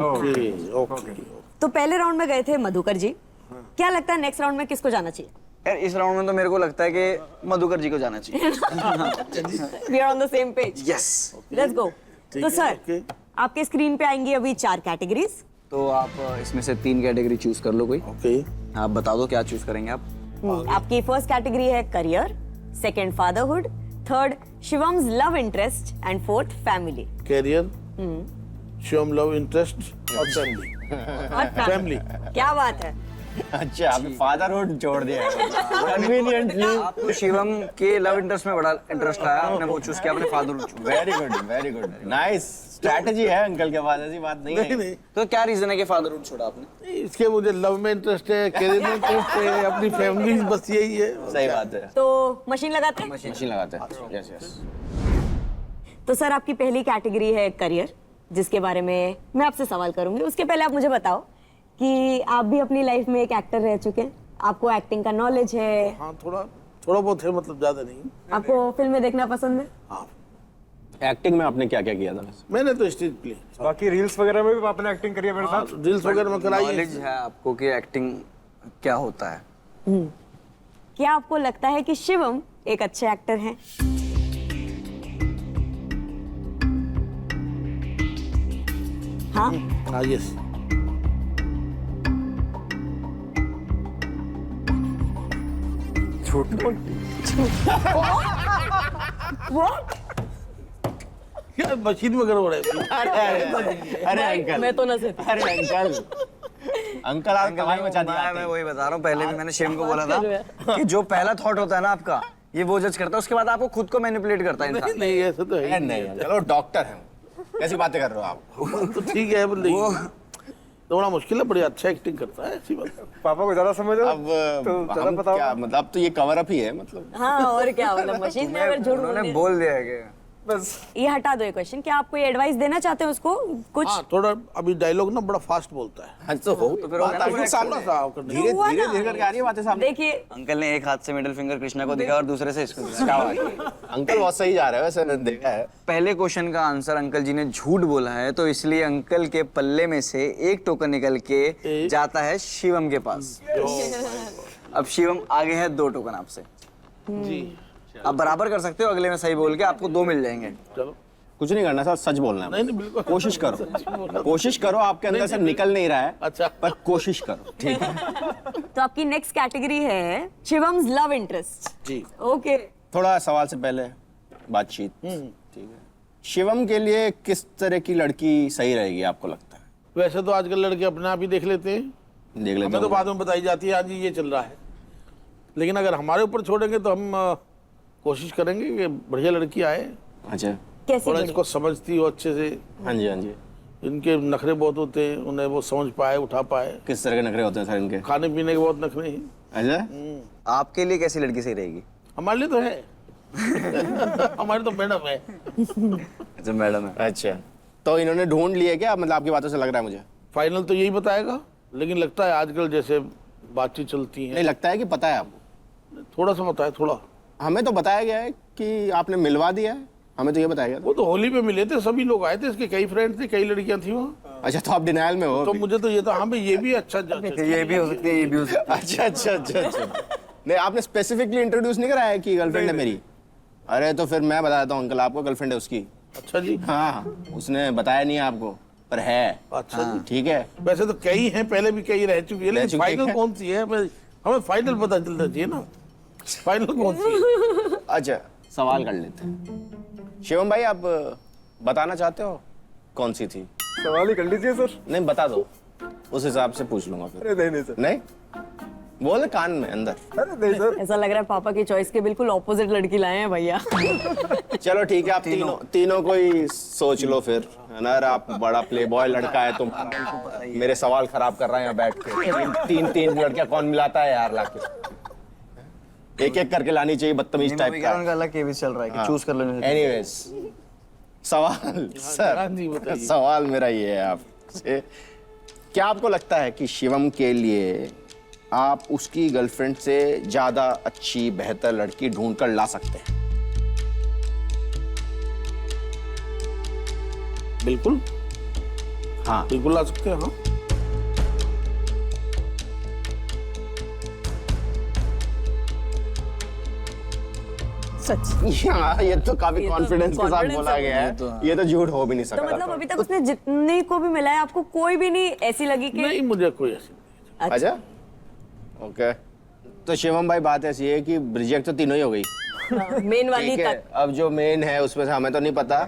Okay okay. तो पहले राउंड में गए थे मधुकर जी, क्या लगता है नेक्स्ट राउंड में किसको जाना चाहिए? यार इस राउंड में तो मेरे को लगता है कि मधुकर जी को जाना चाहिए। We are on the same page. Yes. Let's go. तो है, सर ओके। आपके स्क्रीन पे आएंगी अभी 4 कैटेगरीज। तो आप इसमें से 3 कैटेगरी चूज कर लो कोई। ओके आप बता दो क्या चूज करेंगे आप। आपकी फर्स्ट कैटेगरी है career, second fatherhood, third Shivam's love interest and fourth family. Career, Shivam love interest और फैमिली। फैमिली। क्या बात है। अच्छा, आपने फादरहुड छोड़ दिया है कन्वीनियंटली। आपको शिवम के लव इंटरेस्ट में बड़ा इंटरेस्ट आया, आपने वो चूज किया, आपने fatherhood. Very good, nice strategy है अंकल के पास, ऐसी बात नहीं है। नहीं तो क्या रीजन है कि फादरहुड छोड़ा आपने? इसके मुझे लव में इंटरेस्ट है, कैरियर में इंटरेस्ट है, अपनी फैमिली, बस यही है। सही बात है। तो मशीन लगाते हैं। मशीन लगाते हैं। Yes yes. तो सर आपकी पहली कैटेगरी है करियर, जिसके बारे में मैं आपसे सवाल करूंगी। उसके पहले आप मुझे बताओ कि आप भी अपनी लाइफ में एक एक्टर रह चुके हैं, आपको एक्टिंग का नॉलेज है, हाँ थोड़ा बहुत है, मतलब ज्यादा नहीं। आपको फिल्में देखना पसंद है? हाँ एक्टिंग में आपने क्या क्या किया था? मैंने तो स्टेज प्ले, बाकी रील्स वगैरह में भी आपने एक्टिंग करी है मेरे साथ। रील्स वगैरह में कराई है। नॉलेज है आपको कि एक्टिंग क्या होता है? क्या आपको लगता है कि शिवम एक अच्छे एक्टर हैं? हाँ। हाँ यस। What? क्या मशीन में गड़बड़ है? अरे अंकल, मैं तो नजर। अरे अंकल आप कमाई मचा दिया। मैं वही बता रहा हूँ, पहले भी मैंने शिवम को बोला था कि जो पहला थॉट होता है ना आपका, ये वो जज करता है, उसके बाद आपको खुद को मैनिपुलेट करता है इंसान। नहीं ऐसा तो है नहीं, चलो डॉक्टर हैं, कैसी बातें कर रहे हो आप? तो ठीक है, लेकिन थोड़ा मुश्किल है, बड़ी अच्छा एक्टिंग करता है, ऐसी बात। पापा को ज्यादा समझ अब तो ज्यादा हम बताओ। क्या मतलब, अब तो ये कवर अप ही है मतलब। हाँ और क्या, मतलब मशीन में अगर झूठ उन्होंने बोल दिया है कि बस ये हटा दो ये क्वेश्चन। क्या आप कोई एडवाइस देना चाहते हैं उसको कुछ? हाँ थोड़ा अभी डायलॉग ना बड़ा फास्ट बोलता है। हाँ तो हो, तो फिर हो गया ना, धीरे थोड़ा सा करने धीरे हुआ ना। धीरे करके आ रही है बातें सामने। देखिए अंकल ने एक हाथ से मिडिल फिंगर कृष्णा को दिखा और दूसरे से इसको दिखा। क्या बात है? अंकल बहुत सही जा रहे हैं वैसे, मैंने देखा है। पहले क्वेश्चन का आंसर अंकल जी ने झूठ बोला है, तो इसलिए अंकल के पल्ले में से एक टोकन निकल के जाता है शिवम के पास। अब शिवम आगे है 2 टोकन आपसे। जी आप बराबर कर सकते हो, अगले में सही बोल के आपको 2 मिल जाएंगे। चलो। कुछ नहीं करना सर, सच बोलना है। नहीं बिल्कुल कोशिश करो, कोशिश करो, आपके अंदर से निकल नहीं रहा है। अच्छा। पर कोशिश करो, ठीक है। तो आपकी नेक्स्ट कैटेगरी है शिवम्स लव इंटरेस्ट। जी ओके। थोड़ा सवाल से पहले बातचीत, ठीक है। शिवम के लिए किस तरह की लड़की सही रहेगी आपको लगता है? वैसे तो आजकल लड़के अपने आप ही देख लेते हैं, देख लेते हमें तो बाद में बताई जाती है, आज ये चल रहा है। लेकिन अगर हमारे ऊपर छोड़ेंगे तो हम कोशिश करेंगे कि बढ़िया लड़की आए, अच्छा, कैसी थोड़ा बड़ी? इसको समझती हो अच्छे से, हाँ जी हाँ जी। इनके नखरे बहुत होते हैं, उन्हें वो समझ पाए, उठा पाए। किस तरह के नखरे होते हैं सर इनके? खाने पीने के बहुत नखरे हैं। अच्छा, आपके लिए कैसी लड़की सही रहेगी? हमारे लिए तो है हमारे तो मैडम है। अच्छा मैडम है। अच्छा, तो इन्होंने ढूंढ लिया क्या? मतलब आपकी बातों से लग रहा है मुझे। फाइनल तो यही बताएगा, लेकिन लगता है आजकल जैसे बातचीत चलती है, नहीं लगता है कि पता है आपको? थोड़ा सा बताए थोड़ा। हमें तो बताया गया है कि आपने मिलवा दिया है, हमें तो ये बताया गया था। वो तो होली पे मिले थे, सभी लोग आए थे, इसके कई फ्रेंड थे, कई लड़कियां थी वहाँ। अच्छा, तो आप डिनायल में हो तो अभी? मुझे तो ये था, हाँ भाई ये भी अच्छा ये भी हो सकती है, ये भी हो सकती है। अच्छा अच्छा अच्छा अच्छा। नहीं, आपने स्पेसिफिकली इंट्रोड्यूस नहीं कराया कि गर्लफ्रेंड है मेरी? अरे तो फिर मैं बता देता हूँ अंकल, आपको गर्लफ्रेंड है उसकी। अच्छा जी। हाँ, उसने बताया नहीं है आपको, पर है। अच्छा जी। ठीक है। वैसे तो कई हैं, पहले भी कई रह चुकी है, रह लेकिन चुकी फाइनल है। कौन सी है हमें फाइनल पता चलना चाहिए ना, फाइनल कौन सी है। अच्छा, सवाल कर लेते हैं। शिवम भाई, आप बताना चाहते हो कौन सी थी? सवाल ही कर लीजिए सर। नहीं, बता दो, उस हिसाब से पूछ लूंगा फिर। अरे नहीं नहीं सर। नहीं? बोल कान में अंदर। अरे नहीं सर। ऐसा लग रहा है पापा की चॉइस के बिल्कुल ऑपोजिट लड़की लाए हैं भैया। चलो ठीक है, आप तीनों को ही सोच लो फिर, है ना। आप बड़ा प्ले बॉय लड़का है तुम, मेरे सवाल खराब कर रहा है यहाँ बैठ के। तीन लड़कियां कौन मिलाता है यार लाके? एक एक करके लानी चाहिए, बदतमीज टाइप का। उनका अलग केस चल रहा है कि चूज कर लेने। एनीवेज, सवाल सर, जी बताइए। सवाल मेरा ये है आपसे, क्या आपको लगता है कि शिवम के लिए आप उसकी गर्लफ्रेंड से ज्यादा अच्छी बेहतर लड़की ढूंढ कर ला सकते हैं? बिल्कुल, हाँ। बिल्कुल ला सकते हैं। हाँ, सच। हाँ, ये तो काफी ये तो कॉन्फिडेंस के साथ confidence बोला है, गया ये तो है, हाँ। ये तो झूठ हो भी नहीं तो सकता। मतलब अभी तक उसने जितने को भी मिला है आपको कोई भी नहीं ऐसी लगी कि नहीं मुझे कोई ऐसी नहीं। अच्छा, ओके। तो शिवम भाई, बात ऐसी है कि रिजेक्ट तो तीनों ही हो गई, मेन वाली ठीक है। तक। अब जो मेन है उसमें से हमें तो नहीं पता,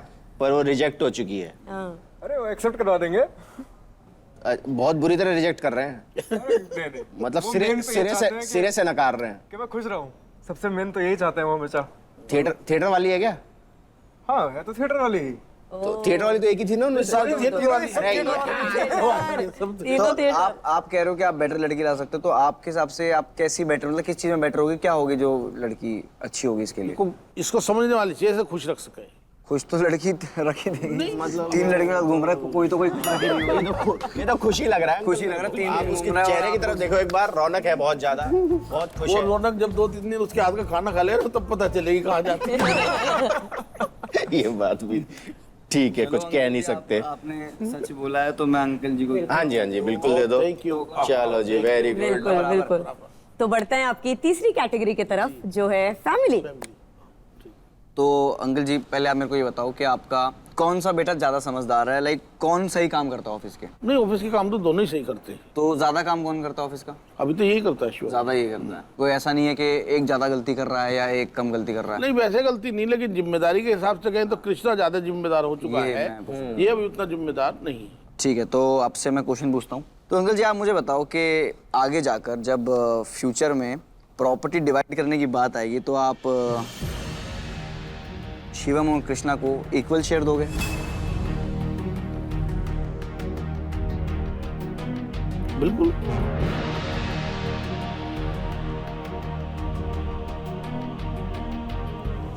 पर वो रिजेक्ट हो चुकी है। हाँ। अरे वो एक्सेप्ट करवा देंगे। बहुत बुरी तरह रिजेक्ट कर रहे हैं, नहीं, नहीं। मतलब वो main तो ये चाहते हैं कि- सिरे से नकार रहे हैं। कि मैं खुश रहूं, सबसे मेन तो यही चाहते हैं वो हमेशा। थिएटर वाली है क्या? हाँ, है तो थिएटर वाली ही। तो थिएटर वाली तो एक ही थी ना उनमें से? सारी थिएटर वाली तो आप कह रहे हो कि आप बेटर लड़की ला सकते हो, तो आपके हिसाब से आप कैसी बेटर, मतलब किस चीज में बेटर होगी, क्या होगी जो लड़की अच्छी होगी इसके लिए? इसको समझने वाली चाहिए, ऐसे खुश रख सके। खुश तो लड़की रखी देगी, मतलब 3 लड़कियों के साथ घूम रहा है, कोई तो कोई ये तो खुशी लग रहा है, खुशी लग रहा है। 3 आप उसके चेहरे की तरफ देखो एक बार, रौनक है बहुत ज्यादा, बहुत खुश वो है। रौनक जब 2-3 दिन उसके हाथ का खाना खा ले तब पता चलेगी कहाँ जाती है। ये बात भी ठीक है, कुछ कह नहीं सकते। आपने सच बोला है तो मैं अंकल जी को। हाँ जी, बिल्कुल दे दो। Thank you. चलो जी, वेरी गुड। बिल्कुल बिल्कुल। तो बढ़ते हैं आपकी तीसरी कैटेगरी की तरफ, जो है फैमिली। तो अंकल जी, पहले आप मेरे को ये बताओ कि आपका कौन सा बेटा ज्यादा समझदार है, लाइक कौन सही काम करता है ऑफिस के? नहीं, ऑफिस के काम तो दोनों ही सही करते हैं। तो ज्यादा काम कौन करता है ऑफिस का? अभी तो यही करता है शिव। ज्यादा ये करता है, कोई ऐसा नहीं है कि एक ज्यादा गलती कर रहा है या एक कम गलती कर रहा है? नहीं, वैसे गलती नहीं, लेकिन जिम्मेदारी के हिसाब से कहें तो कृष्णा ज्यादा जिम्मेदार हो चुका ये है, ये अभी उतना जिम्मेदार नहीं है। ठीक है, तो आपसे मैं क्वेश्चन पूछता हूँ। तो अंकल जी, आप मुझे बताओ कि आगे जाकर जब फ्यूचर में प्रॉपर्टी डिवाइड करने की बात आएगी तो आप शिवम और कृष्णा को इक्वल शेयर दोगे? बिल्कुल।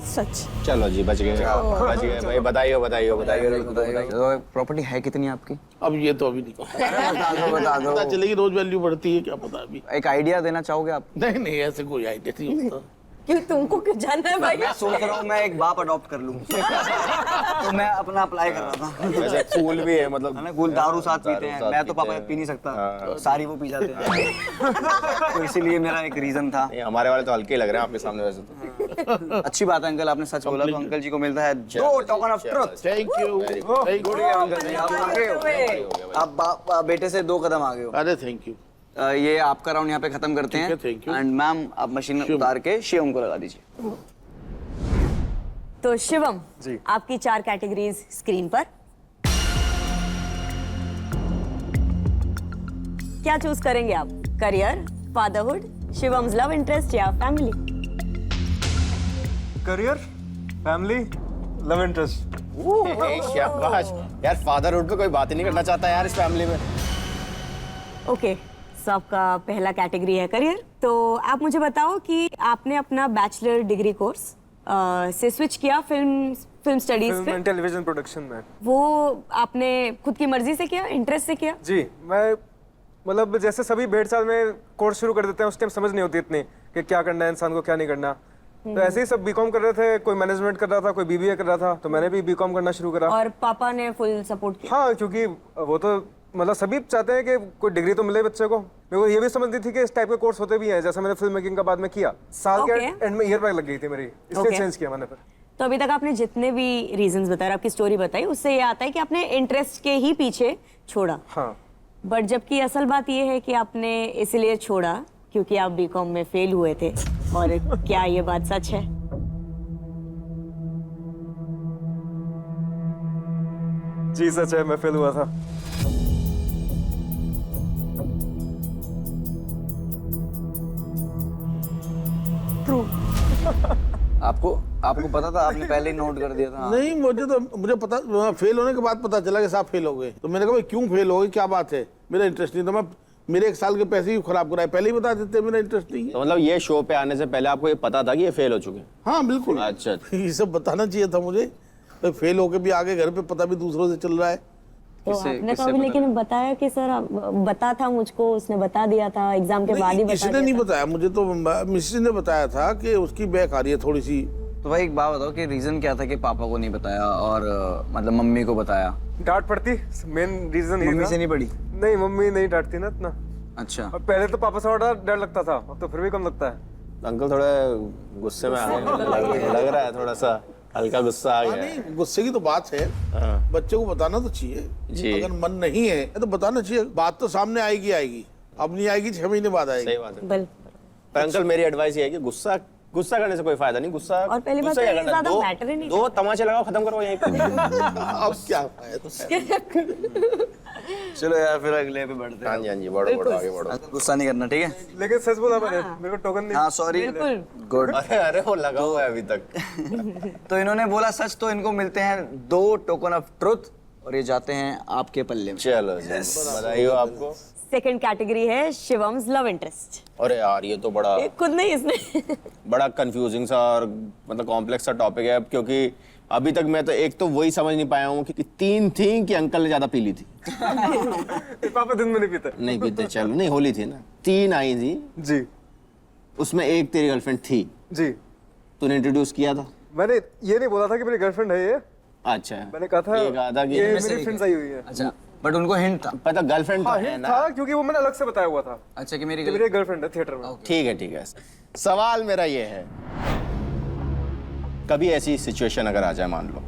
सच। चलो जी, बच गए भाई, बधाई हो। तो प्रॉपर्टी है कितनी आपकी? अब ये तो अभी नहीं बता दो। पता चलेगी, रोज वैल्यू बढ़ती है, क्या पता अभी। एक आइडिया देना चाहोगे आप? नहीं नहीं, ऐसे कोई आइडिया नहीं होता। क्यों, तुमको क्यों जानना है भाई? मैं सोच रहा हूँ मैं एक बाप अडॉप्ट कर लूँ। तो मैं अपना अप्लाई कर रहा था। वैसे कूल भी है, मतलब है ना, गुल दारू साथ पीते हैं, साथ मैं तो पीते पापा हैं। पी नहीं सकता, हाँ। सारी वो पी जाते हैं। तो इसीलिए मेरा एक रीजन था। ये हमारे वाले तो हल्के लग रहे हैं आपके सामने वैसे तो। अच्छी बात है अंकल, आपने सच बोला, तो अंकल जी को मिलता है 2 token of truth. Thank you. Uncle ji, आप आगे हो, आप बेटे से 2 कदम आगे हो। अरे थैंक यू। ये आपका राउंड यहाँ पे खत्म करते ठीक है, हैं। thank you। एंड मैम, आप मशीन उतार के शिवम को लगा दीजिए। तो शिवम जी। आपकी 4 कैटेगरीज स्क्रीन पर। क्या चूज करेंगे आप? करियर, फादरहुड, शिवम्स लव इंटरेस्ट या family? Career, family, love interest. शाबाश यार, फादरहुड पे कोई बात ही नहीं करना चाहता यार इस फैमिली में। ओके, सो आपका पहला कैटेगरी है करियर। तो आप मुझे बताओ कि आपने अपना बैचलर डिग्री कोर्स से स्विच किया फिल्म स्टडीज फिल्म पे, एंड टेलीविजन प्रोडक्शन में। वो आपने खुद की मर्जी से किया, इंटरेस्ट से किया? जी, मैं मतलब जैसे सभी 1.5 साल में कोर्स शुरू कर देते हैं, उस टाइम समझ नहीं होती इतनी कि क्या करना है इंसान को, क्या नहीं करना। तो ऐसे ही सब बीकॉम कर रहे थे, कोई मैनेजमेंट कर रहा था, कोई बीबीए कर रहा था, तो मैंने भी बीकॉम करना शुरू करा। और पापा ने फुल सपोर्ट किया? हाँ, क्योंकि वो तो मतलब सभी चाहते हैं कि कोई डिग्री तो मिले बच्चे को। मेरे को ये भी समझती थी कि इस टाइप के कोर्स होते भी हैं, जैसा मैंने फिल्म मेकिंग का बाद में किया। साल के Okay. एंड में ईयर बैग लग गई थी मेरी, इसलिए Okay. चेंज किया मैंने फिर। तो अभी तक आपने जितने भी रीजंस बताए, आपकी स्टोरी बताई, उससे ये आता है कि आपने इंटरेस्ट के ही पीछे छोड़ा। हाँ, बट जबकि असल बात ये है कि आपने इसलिए छोड़ा क्योंकि आप बीकॉम में फेल हुए थे। और क्या ये बात सच है? जी सच है, मैं फेल हुआ था। 1 आपको आपको पता था, आपने पहले ही नोट कर दिया था? नहीं, मुझे पता, फेल होने के बाद पता चला कि साहब फेल हो गए। तो मैंने कहा भाई क्यों फेल हो गए, क्या बात है, मेरा इंटरेस्ट नहीं था, मैं मेरे 1 साल के पैसे ही खराब कराए, पहले ही बता देते मेरा इंटरेस्ट नहीं है। तो मतलब ये शो पे आने से पहले आपको ये पता था कि ये फेल हो चुके हैं? हाँ बिल्कुल। अच्छा। ये सब बताना चाहिए था मुझे, तो फेल होके भी आगे घर पे पता भी दूसरों से चल रहा है। तो आपने तो अभी लेकिन बताया कि सर बता था मुझको, उसने बता दिया था एग्जाम के बाद ही बता किसी ने दिया नहीं था। बताया मुझे, तो मिसेस ने बताया था कि उसकी बैक आ रही है थोड़ी सी। तो भाई एक बात बताओ कि रीजन क्या था कि पापा को नहीं बताया और मतलब मम्मी को बताया? डांट पड़ती, मेन रीजन ये मम्मी था। से नहीं पड़ी? नहीं, मम्मी नहीं डांटती ना इतना। अच्छा। और पहले तो पापा से और डर लगता था, अब तो फिर भी कम लगता है। अंकल थोड़ा गुस्से में आ गए, लग रहा है थोड़ा सा हल्का गुस्सा आ गया है। नहीं, गुस्से की तो बात है, बच्चे को बताना तो चाहिए जी। अगर मन नहीं है तो बताना चाहिए। बात तो सामने आएगी, अब नहीं आएगी 6 महीने बाद आएगी। सही बात है। बल पर अंकल मेरी एडवाइस ये है कि गुस्सा करने से कोई फायदा नहीं। गुस्सा और पहली बात गुस्सा तो क्या ये करना? ज्यादा दो- मैटर ही नहीं दो तमाचे लगाओ, खत्म करो यहीं पे। अब क्या फायदा। चलो यार फिर अगले पे बढ़ते हाँ जी, हाँ जी, बढ़ो आगे बढ़ो। हैं। गुस्सा नहीं करना, ठीक है? लेकिन सच बोला मैंने, मेरे को टोकन नहीं। हाँ सॉरी। बिल्कुल। गुड। अरे वो लगा हुआ है अभी तक। तो इन्होंने बोला सच, तो इनको मिलते हैं 2 टोकन ऑफ ट्रुथ और ये जाते हैं आपके पल्ले में। चलो जी, बधाई हो आपको। सेकंड कैटेगरी है शिवम्स लव इंटरेस्ट। अरे यार ये तो बड़ा खुद नहीं इसने बड़ा कंफ्यूजिंग सा और मतलब कॉम्प्लेक्स सा टॉपिक है, क्योंकि अभी तक मैं तो एक तो वही समझ नहीं पाया हूँ कि 3 थी कि अंकल ने ज्यादा पी ली थी। पापा दिन में नहीं पीते। नहीं पीते, चलो नहीं, होली थी ना, 3 आई थी, जी उसमें एक तेरी गर्लफ्रेंड थी, जी। तूने इंट्रोड्यूस किया था। मैंने ये नहीं बोला था कि मेरी गर्लफ्रेंड है ये, अच्छा, मैंने कहा था ये कहा था कि ये मेरी फ्रेंड्स आई हुई है। अच्छा, बट उनको हिंट था? पता गर्लफ्रेंड तो हाँ, है हिंट ना। था क्योंकि वो मैंने अलग से बताया हुआ था अच्छा कि मेरी कि मेरी गर्लफ्रेंड है थिएटर में। ठीक है। सवाल मेरा ये है, कभी ऐसी सिचुएशन अगर आ जाए, मान लो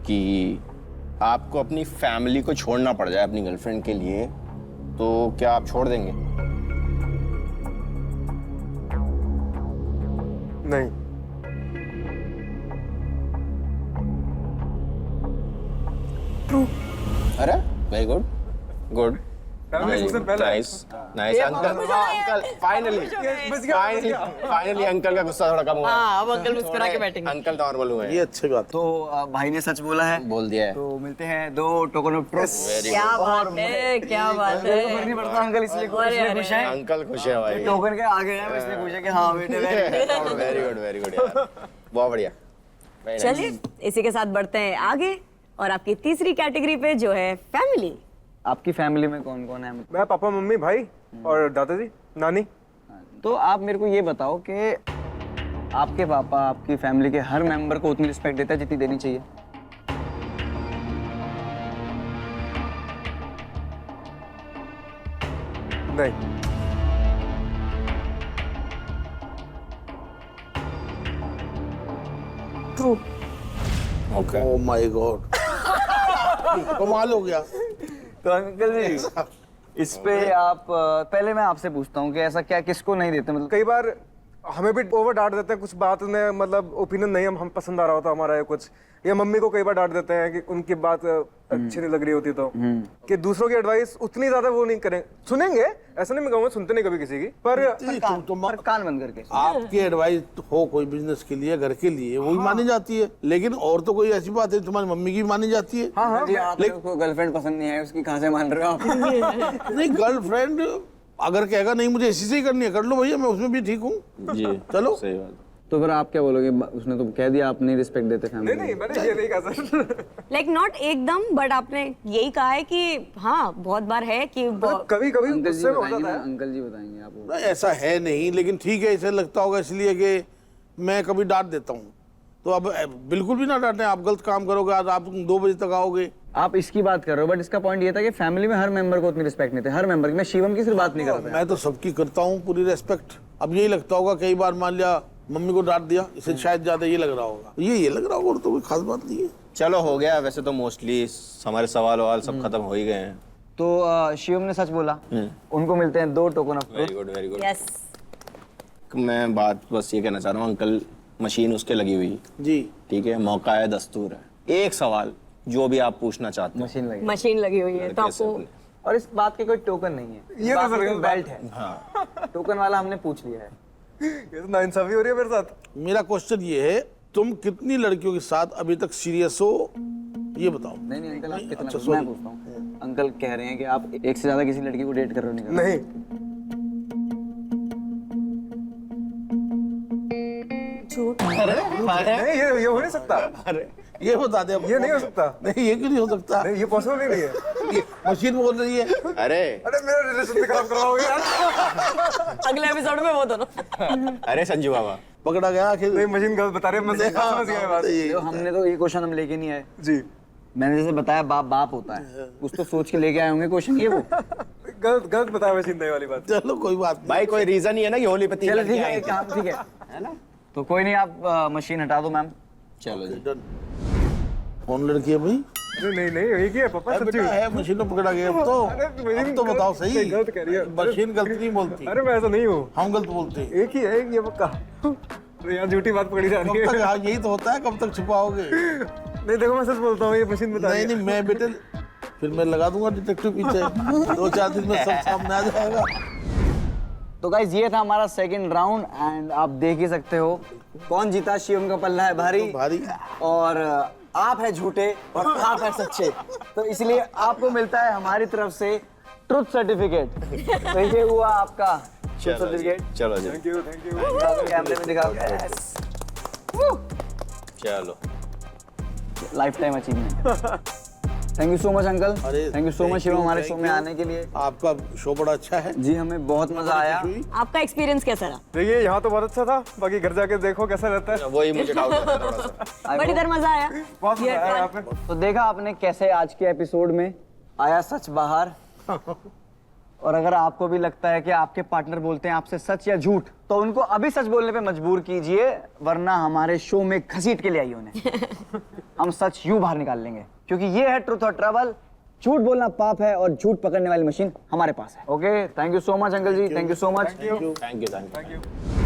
कि आपको अपनी फैमिली को छोड़ना पड़ जाए अपनी गर्लफ्रेंड के लिए, तो क्या आप छोड़ देंगे? नहीं। अरे वेरी गुड गुड सबसे पहले nice nice uncle finally uncle का गुस्सा थोड़ा कम हुआ। हाँ, अब अंकल मुस्कुरा के बैठेंगे। अंकल नॉर्मल हुए ये अच्छी बात है। तो भाई ने सच बोला है, बोल दिया है। तो मिलते हैं 2 टोकन ऑफ ट्रुथ। क्या बात है, क्या बात है। फर्क नहीं पड़ता अंकल, इसलिए खुश है। अंकल खुश है भाई। टोकन के आगे है, इसलिए पूछा कि हाँ बेटे वेरी गुड यार, बहुत बढ़िया। Very nice. चलिए इसी के साथ बढ़ते हैं आगे और आपकी तीसरी कैटेगरी पे जो है फैमिली। आपकी फैमिली में कौन कौन है? मैं, पापा, मम्मी, भाई और दादाजी, नानी। तो आप मेरे को ये बताओ कि आपके पापा आपकी फैमिली के हर मेंबर को उतनी रिस्पेक्ट देता है जितनी देनी चाहिए? नहीं। ट्रू। ओह माय गॉड, कमाल हो गया। तो अंकल जी इस पे आप पहले मैं आपसे पूछता हूँ कि ऐसा क्या किसको नहीं देते, मतलब कई बार हमें भी ओवर डांट देते हैं, कुछ बात में मतलब ओपिनियन नहीं हम पसंद आ रहा होता हमारा, या कुछ, या मम्मी को कई बार डांट देते हैं कि उनकी बात अच्छी नहीं लग रही होती, तो कि दूसरों की एडवाइस उतनी ज्यादा वो नहीं करें, सुनेंगे, ऐसा नहीं मैं कहूँगा सुनते नहीं कभी किसी की, पर पर कान बंद करके। आपकी एडवाइस हो कोई बिजनेस के लिए, घर के लिए, वही मानी जाती है, लेकिन और तो कोई ऐसी बात है तुम्हारी मम्मी की मानी जाती है। हाँ जी आपको गर्लफ्रेंड पसंद नहीं है, उसकी कहाँ से मान रहे हो आप? नहीं, गर्लफ्रेंड अगर कहेगा नहीं मुझे इसी से ही करनी है, कर लो भैया, मैं उसमें भी ठीक हूँ। जी चलो। सही बात। तो फिर आप क्या बोलोगे? उसने तो कह दिया आप नहीं रिस्पेक्ट देते फैमिली। नहीं मैंने ये नहीं कहा सर। लाइक नॉट एकदम, बट आपने यही कहा है कि हाँ बहुत बार है कि कभी कभी अंकल जी गुस्से में हो बताएंगे जाता ना, है। अंकल जी बताएंगे आपको। नहीं, ऐसा है नहीं, लेकिन ठीक है, इसे लगता होगा इसलिए कि मैं कभी डांट देता हूँ, तो अब बिल्कुल भी ना डांटें। आप गलत काम करोगे, आज आप 2 बजे तक आओगे। आप इसकी बात कर रहे हो, बट इसका पॉइंट ये था कि फैमिली में हर मेंबर को उतनी रिस्पेक्ट नहीं थे, हर मेंबर की। मैं शिवम की सिर्फ बात नहीं कर रहा था। मैं तो सबकी करता हूँ पूरी रेस्पेक्ट। अब यही लगता होगा कई बार, मान लिया मम्मी को डांट दिया, इसे शायद ज्यादा ये लग रहा होगा, ये लग रहा होगा, और तो कोई खास बात नहीं है। चलो हो गया, वैसे तो मोस्टली हमारे सवाल ववाल सब खत्म हो ही गए हैं। तो शिवम ने सच बोला, उनको मिलते हैं 2 token of very good very good. Yes. मैं बात बस ये कहना चाह रहा हूँ, अंकल मशीन उसके लगी हुई, जी, ठीक है, मौका है, दस्तूर है, एक सवाल जो भी आप पूछना चाहते हो। मशीन लगी। मशीन लगी हुई है तो कैसे आपको बोले? और इस बात के कोई टोकन नहीं है, ये इस बात तो की सर कोई बेल्ट है। हाँ टोकन वाला हमने पूछ लिया है। ये तो नाइंसाफी हो रही है मेरे साथ। मेरा क्वेश्चन ये है तुम कितनी लड़कियों के साथ अभी तक सीरियस हो ये बताओ। नहीं नहीं अंकल, आप कितना अच्छा, मैं sorry। पूछता हूँ। अंकल कह रहे हैं कि आप एक से ज्यादा किसी लड़की को डेट कर रहे हो, नहीं कर रहे हो? नहीं ये हो नहीं सकता। अरे ये बता दे अब। ये नहीं हो सकता। नहीं ये क्यों नहीं हो सकता? नहीं ये पॉसिबल नहीं है। ये मशीन बोल रही है। अरे अरे मेरा रिलेशन खराब करवाओगे यार। अगले एपिसोड में वो दोनों। अरे संजू बाबा, पकड़ा गया आखिर। नहीं मशीन गलत बता रहे हैं, मैं समझ गया बात। देखो, हमने तो ये क्वेश्चन हम लेके नहीं आए। जी मैंने जैसे बताया बाप बाप होता है, कुछ तो सोच के लेके आए होंगे क्वेश्चन ये वो। गलत बताया मशीन नहीं वाली बात। चलो कोई बात नहीं। भाई कोई रीजन ही है ना कि होली पे 3 चलो लड़कियां ठीक आई है, थी। काम ठीक है ना? तो कोई नहीं, आप मशीन हटा दो मैम। चलो जी। डन। कौन लड़की है भाई? नहीं नहीं एक ही है पापा, अरे सच्ची। बेटा है, मशीन में पकड़ा गया अब तो। अरे मशीन अब तो बताओ सही। नहीं, गलत कह रही है। मशीन गलत नहीं बोलती, अरे मैं ऐसा नहीं हूँ, हम गलत बोलते हैं। एक ही है ये पक्का। तो यहाँ झूठी बात पकड़ी जा रही कब तक है। हाँ, यही तो होता है, कब तक छुपाओगे? नहीं देखो मैं सच बोलता हूँ, ये मशीन बता रही नहीं है। नहीं मैं बेटे फिर मैं लगा दूंगा डिटेक्टिव पीछे, 2-4 दिन में सब सामने आ जाएगा। तो गाइज ये था हमारा सेकंड राउंड एंड आप देख ही सकते हो कौन जीता। शिवम का पल्ला है भारी भारी। और आप है झूठे और आप है सच्चे, तो इसलिए आपको मिलता है हमारी तरफ से ट्रुथ सर्टिफिकेट। तो ये हुआ आपका ट्रुथ चलो जी, सर्टिफिकेट। चलो जी, थैंक यू। कैमरे में दिखाओ। चलो। Life time achievement. Thank you so much uncle, अरे thank you so much Shivam हमारे शो में आने के लिए। आपका शो बड़ा अच्छा है। जी हमें बहुत मजा आया। आपका एक्सपीरियंस कैसा रहा? देखिए यहाँ तो बहुत अच्छा था, बाकी घर जाके देखो कैसा रहता है। वही मुझे डाउट था थोड़ा सा। बट इधर मजा आया। बहुत मजा आया यहाँ पे। तो देखा आपने कैसे आज के एपिसोड में आया सच बाहर। और अगर आपको भी लगता है कि आपके पार्टनर बोलते हैं आपसे सच या झूठ, तो उनको अभी सच बोलने पे मजबूर कीजिए, वरना हमारे शो में घसीट के ले आइए उन्हें। हम सच यूं बाहर निकाल लेंगे, क्योंकि ये है ट्रुथ और ट्रबल। झूठ बोलना पाप है और झूठ पकड़ने वाली मशीन हमारे पास है। Okay, thank you so much uncle ji, thank you so much. Thank you.